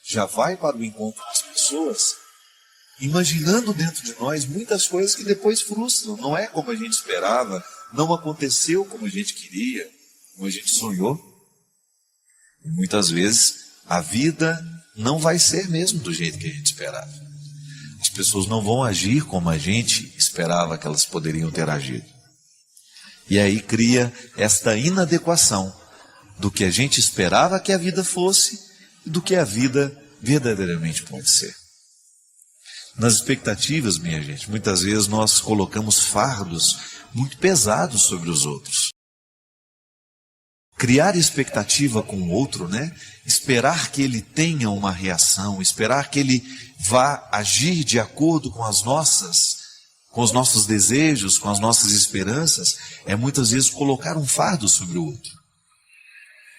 já vai para o encontro das pessoas, imaginando dentro de nós muitas coisas que depois frustram. Não é como a gente esperava, não aconteceu como a gente queria, como a gente sonhou. E muitas vezes a vida não vai ser mesmo do jeito que a gente esperava. As pessoas não vão agir como a gente esperava que elas poderiam ter agido. E aí cria esta inadequação do que a gente esperava que a vida fosse e do que a vida verdadeiramente pode ser. Nas expectativas, minha gente, muitas vezes nós colocamos fardos muito pesados sobre os outros. Criar expectativa com o outro, né? Esperar que ele tenha uma reação, esperar que ele vá agir de acordo com os nossos desejos, com as nossas esperanças, é muitas vezes colocar um fardo sobre o outro.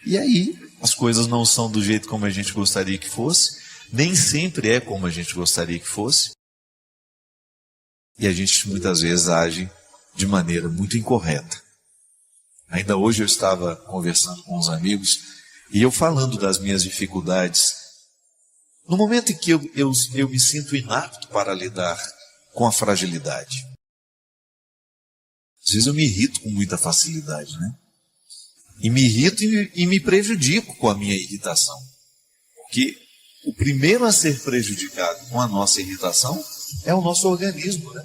E aí, as coisas não são do jeito como a gente gostaria que fosse, nem sempre é como a gente gostaria que fosse, e a gente muitas vezes age de maneira muito incorreta. Ainda hoje eu estava conversando com uns amigos, e eu falando das minhas dificuldades, no momento em que eu me sinto inapto para lidar com a fragilidade. Às vezes eu me irrito com muita facilidade, né? E me irrito e me prejudico com a minha irritação. Porque o primeiro a ser prejudicado com a nossa irritação é o nosso organismo, né?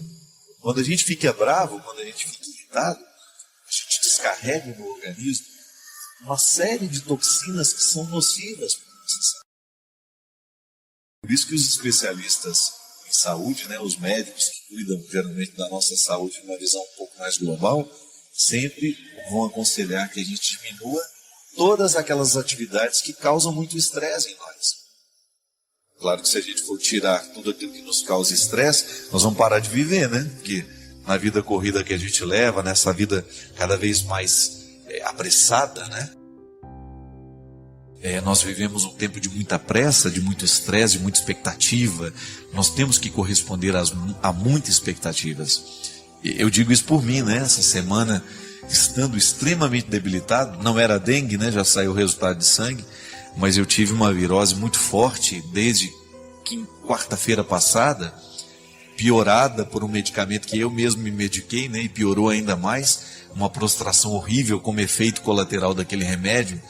Quando a gente fica bravo, quando a gente fica irritado, a gente descarrega no organismo uma série de toxinas que são nocivas para a nossa saúde. Por isso que os especialistas em saúde, né, os médicos que cuidam geralmente da nossa saúde de uma visão um pouco mais global, sempre vão aconselhar que a gente diminua todas aquelas atividades que causam muito estresse em nós. Claro que se a gente for tirar tudo aquilo que nos causa estresse, nós vamos parar de viver, né? Porque na vida corrida que a gente leva, nessa vida cada vez mais apressada, né? Nós vivemos um tempo de muita pressa, de muito estresse, de muita expectativa. Nós temos que corresponder a muitas expectativas. Eu digo isso por mim, né? Essa semana, estando extremamente debilitado, não era dengue, né? Já saiu o resultado de sangue, mas eu tive uma virose muito forte desde quarta-feira passada, piorada por um medicamento que eu mesmo me mediquei, né? E piorou ainda mais, uma prostração horrível como efeito colateral daquele remédio,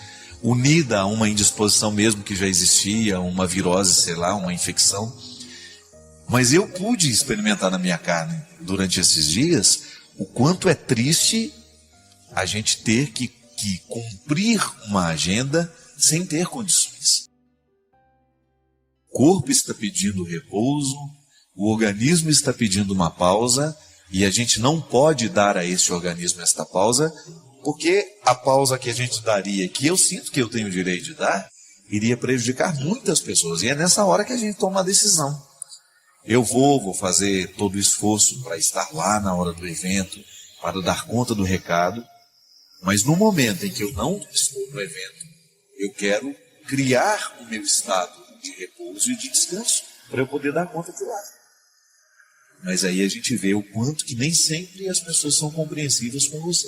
unida a uma indisposição mesmo que já existia, uma virose, sei lá, uma infecção. Mas eu pude experimentar na minha carne, durante esses dias, o quanto é triste a gente ter que cumprir uma agenda sem ter condições. O corpo está pedindo repouso, o organismo está pedindo uma pausa, e a gente não pode dar a esse organismo esta pausa, porque a pausa que a gente daria, que eu sinto que eu tenho o direito de dar, iria prejudicar muitas pessoas. E é nessa hora que a gente toma a decisão. Eu vou fazer todo o esforço para estar lá na hora do evento, para dar conta do recado, mas no momento em que eu não estou no evento, eu quero criar o meu estado de repouso e de descanso, para eu poder dar conta de lá. Mas aí a gente vê o quanto que nem sempre as pessoas são compreensivas com você.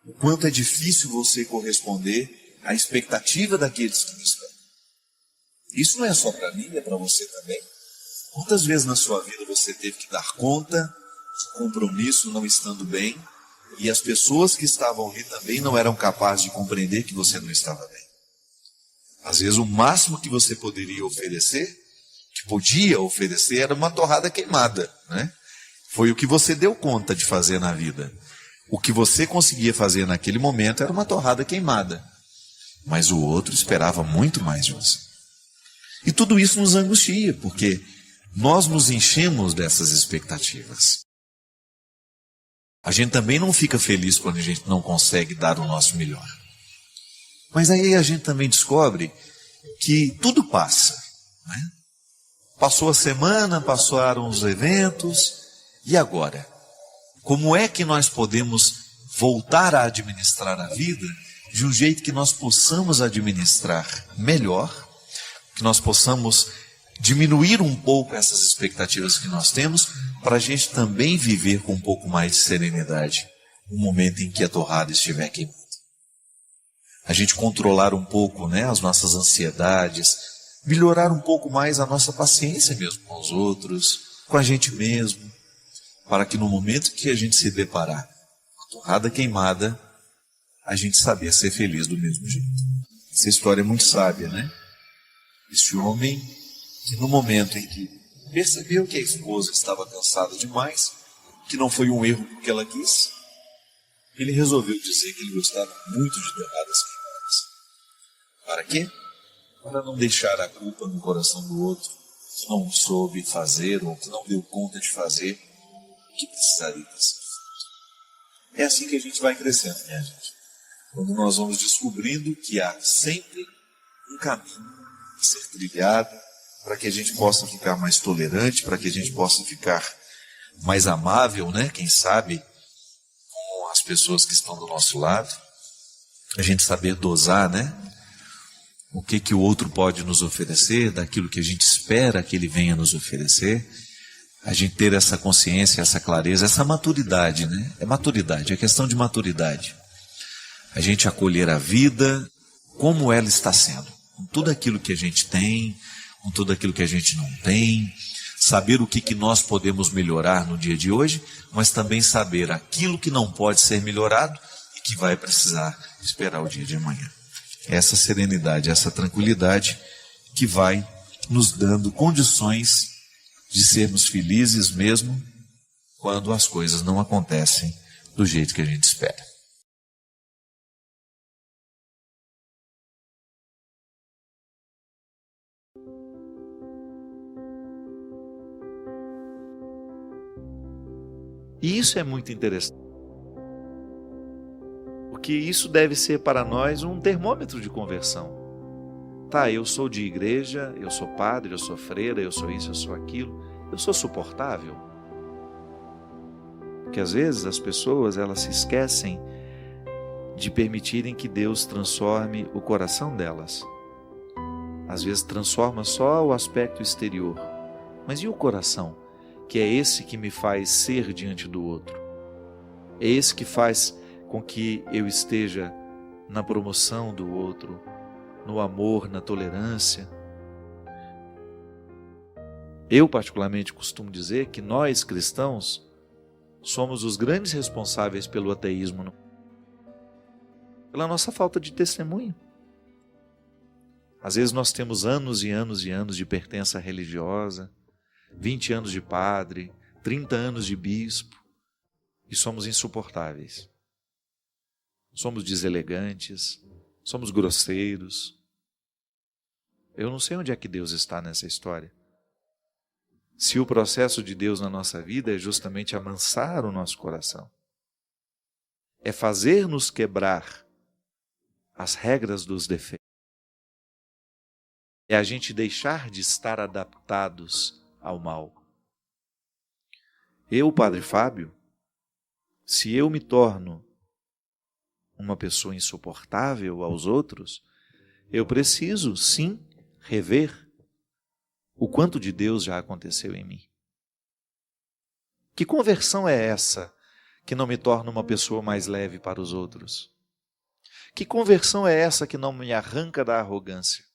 O quanto é difícil você corresponder à expectativa daqueles que me esperam. Isso não é só para mim, é para você também. Quantas vezes na sua vida você teve que dar conta de compromisso não estando bem, e as pessoas que estavam ali também não eram capazes de compreender que você não estava bem? Às vezes o máximo que você podia oferecer, era uma torrada queimada, né? Foi o que você deu conta de fazer na vida. O que você conseguia fazer naquele momento era uma torrada queimada. Mas o outro esperava muito mais de você. E tudo isso nos angustia, porque nós nos enchemos dessas expectativas. A gente também não fica feliz quando a gente não consegue dar o nosso melhor. Mas aí a gente também descobre que tudo passa. né? Passou a semana, passaram os eventos, e agora? Como é que nós podemos voltar a administrar a vida de um jeito que nós possamos administrar melhor, que nós possamos diminuir um pouco essas expectativas que nós temos, para a gente também viver com um pouco mais de serenidade no momento em que a torrada estiver queimando. A gente controlar um pouco, né, as nossas ansiedades, melhorar um pouco mais a nossa paciência mesmo com os outros, com a gente mesmo, para que no momento que a gente se deparar com a torrada queimada, a gente saber ser feliz do mesmo jeito. Essa história é muito sábia, né? Este homem que no momento em que percebeu que a esposa estava cansada demais, que não foi um erro porque ela quis, ele resolveu dizer que ele gostava muito de torradas queimadas. Para quê? Para não deixar a culpa no coração do outro, que não soube fazer ou que não deu conta de fazer o que precisaria ter sido feito. É assim que a gente vai crescendo, minha gente. Quando nós vamos descobrindo que há sempre um caminho a ser trilhado para que a gente possa ficar mais tolerante, para que a gente possa ficar mais amável, né? Quem sabe, com as pessoas que estão do nosso lado. A gente saber dosar, né? O que o outro pode nos oferecer, daquilo que a gente espera que ele venha nos oferecer. A gente ter essa consciência, essa clareza, essa maturidade, né? É maturidade, é questão de maturidade. A gente acolher a vida como ela está sendo, com tudo aquilo que a gente tem, com tudo aquilo que a gente não tem, saber o que nós podemos melhorar no dia de hoje, mas também saber aquilo que não pode ser melhorado e que vai precisar esperar o dia de amanhã. Essa serenidade, essa tranquilidade que vai nos dando condições de sermos felizes mesmo quando as coisas não acontecem do jeito que a gente espera.
E isso é muito interessante, porque isso deve ser para nós um termômetro de conversão. Tá, eu sou de igreja, eu sou padre, eu sou freira, eu sou isso, eu sou aquilo, eu sou suportável? Porque às vezes as pessoas, elas se esquecem de permitirem que Deus transforme o coração delas. Às vezes transforma só o aspecto exterior, mas e o coração? Que é esse que me faz ser diante do outro. É esse que faz com que eu esteja na promoção do outro, no amor, na tolerância. Eu particularmente costumo dizer que nós cristãos somos os grandes responsáveis pelo ateísmo, pela nossa falta de testemunho. Às vezes nós temos anos e anos e anos de pertença religiosa, 20 anos de padre, 30 anos de bispo, e somos insuportáveis. Somos deselegantes, somos grosseiros. Eu não sei onde é que Deus está nessa história. Se o processo de Deus na nossa vida é justamente amansar o nosso coração, é fazer-nos quebrar as regras dos defeitos, é a gente deixar de estar adaptados ao mal. Eu, Padre Fábio, se eu me torno uma pessoa insuportável aos outros, eu preciso, sim, rever o quanto de Deus já aconteceu em mim. Que conversão é essa que não me torna uma pessoa mais leve para os outros? Que conversão é essa que não me arranca da arrogância?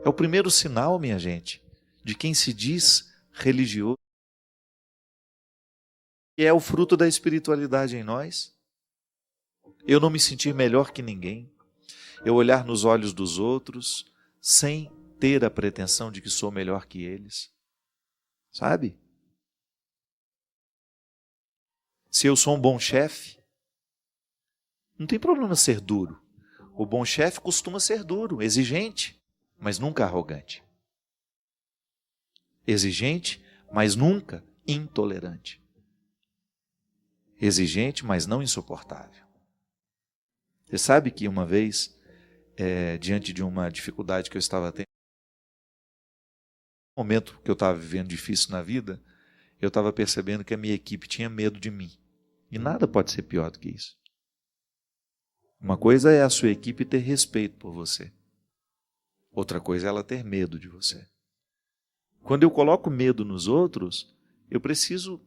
É o primeiro sinal, minha gente, de quem se diz religioso. E é o fruto da espiritualidade em nós. Eu não me sentir melhor que ninguém. Eu olhar nos olhos dos outros sem ter a pretensão de que sou melhor que eles. Sabe? Se eu sou um bom chefe, não tem problema ser duro. O bom chefe costuma ser duro, exigente, mas nunca arrogante. Exigente, mas nunca intolerante. Exigente, mas não insuportável. Você sabe que uma vez
diante de uma dificuldade que eu estava tendo, no momento que eu estava vivendo difícil na vida, eu estava percebendo que a minha equipe tinha medo de mim. E nada pode ser pior do que isso. Uma coisa é a sua equipe ter respeito por você. Outra coisa é ela ter medo de você. Quando eu coloco medo nos outros, eu preciso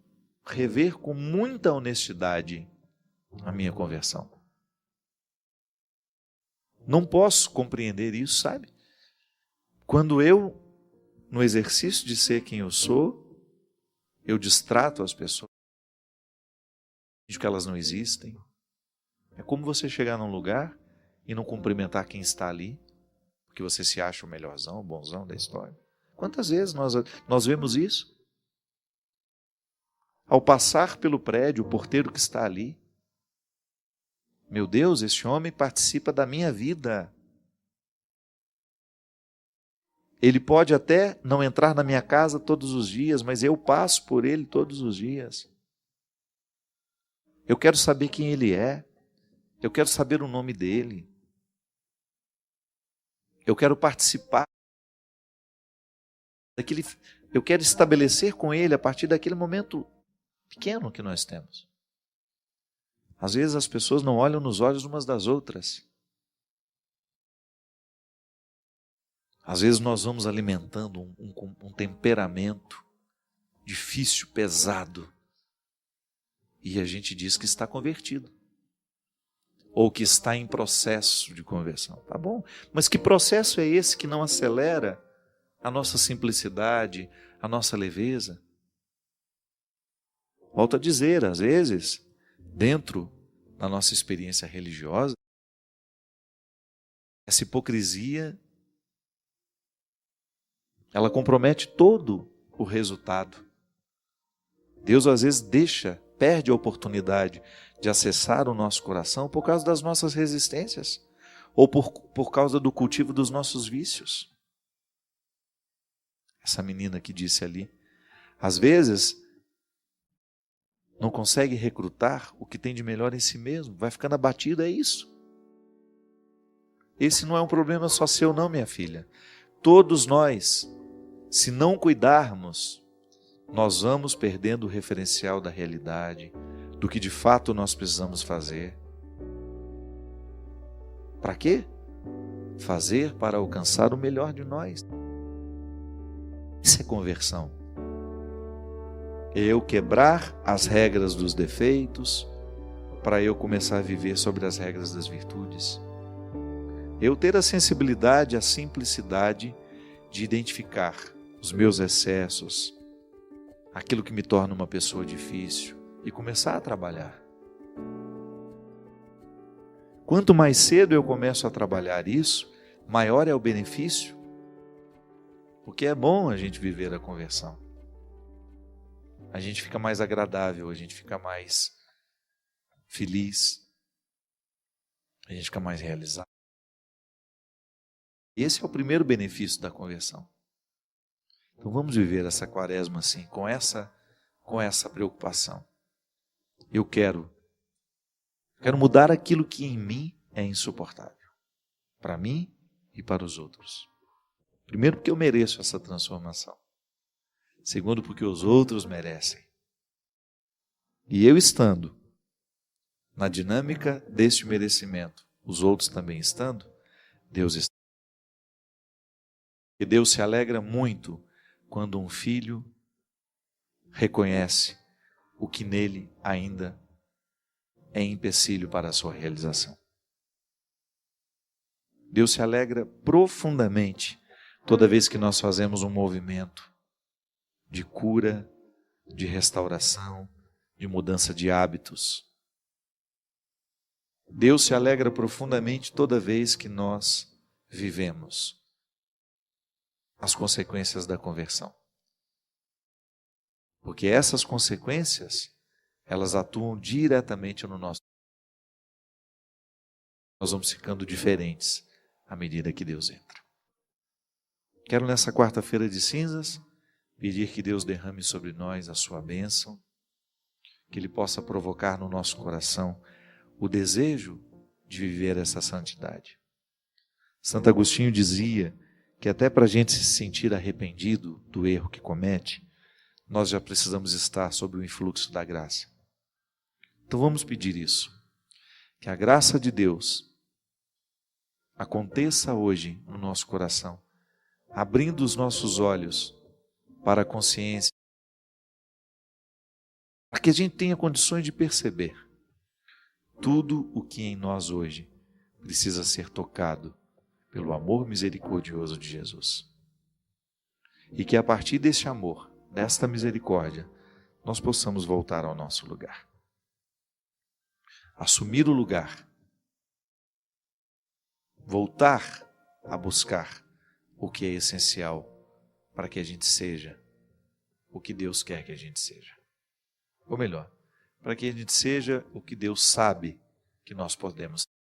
rever com muita honestidade a minha conversão. Não posso compreender isso, sabe? Quando eu, no exercício de ser quem eu sou, eu distrato as pessoas, de que elas não existem. É como você chegar num lugar e não cumprimentar quem está ali, porque você se acha o melhorzão, o bonzão da história. Quantas vezes nós vemos isso? Ao passar pelo prédio, o porteiro que está ali, meu Deus, esse homem participa da minha vida. Ele pode até não entrar na minha casa todos os dias, mas eu passo por ele todos os dias. Eu quero saber quem ele é. Eu quero saber o nome dele. Eu quero participar daquele. Eu quero estabelecer com ele a partir daquele momento pequeno que nós temos. Às vezes as pessoas não olham nos olhos umas das outras. Às vezes nós vamos alimentando um temperamento difícil, pesado, e a gente diz que está convertido, ou que está em processo de conversão. Tá bom, mas que processo é esse que não acelera a nossa simplicidade, a nossa leveza? Volto a dizer, às vezes, dentro da nossa experiência religiosa, essa hipocrisia, ela compromete todo o resultado. Deus às vezes perde a oportunidade de acessar o nosso coração por causa das nossas resistências, ou por causa do cultivo dos nossos vícios. Essa menina que disse ali, às vezes não consegue recrutar o que tem de melhor em si mesmo, vai ficando abatido, é isso. Esse não é um problema só seu não, minha filha. Todos nós, se não cuidarmos, nós vamos perdendo o referencial da realidade, do que de fato nós precisamos fazer. Para quê? Fazer para alcançar o melhor de nós. Isso é conversão. Eu quebrar as regras dos defeitos para eu começar a viver sobre as regras das virtudes. Eu ter a sensibilidade, a simplicidade de identificar os meus excessos, aquilo que me torna uma pessoa difícil e começar a trabalhar. Quanto mais cedo eu começo a trabalhar isso, maior é o benefício, porque é bom a gente viver a conversão. A gente fica mais agradável, a gente fica mais feliz, a gente fica mais realizado. Esse é o primeiro benefício da conversão. Então vamos viver essa quaresma assim, com essa preocupação. Eu quero mudar aquilo que em mim é insuportável, para mim e para os outros. Primeiro, porque eu mereço essa transformação. Segundo, porque os outros merecem. E eu estando na dinâmica deste merecimento, os outros também estando, Deus está. E Deus se alegra muito quando um filho reconhece o que nele ainda é empecilho para a sua realização. Deus se alegra profundamente toda vez que nós fazemos um movimento de cura, de restauração, de mudança de hábitos. Deus se alegra profundamente toda vez que nós vivemos as consequências da conversão. Porque essas consequências, elas atuam diretamente no nosso. Nós vamos ficando diferentes à medida que Deus entra. Quero nessa quarta-feira de cinzas pedir que Deus derrame sobre nós a sua bênção, que Ele possa provocar no nosso coração o desejo de viver essa santidade.
Santo Agostinho dizia que até para a gente se sentir arrependido do erro que comete, nós já precisamos estar sob o influxo da graça. Então vamos pedir isso, que a graça de Deus aconteça hoje no nosso coração, abrindo os nossos olhos para a consciência, para que a gente tenha condições de perceber tudo o que em nós hoje precisa ser tocado pelo amor misericordioso de Jesus. E que a partir deste amor, desta misericórdia, nós possamos voltar ao nosso lugar. Assumir o lugar. Voltar a buscar o que é essencial para que a gente seja o que Deus quer que a gente seja. Ou melhor, para que a gente seja o que Deus sabe que nós podemos ser.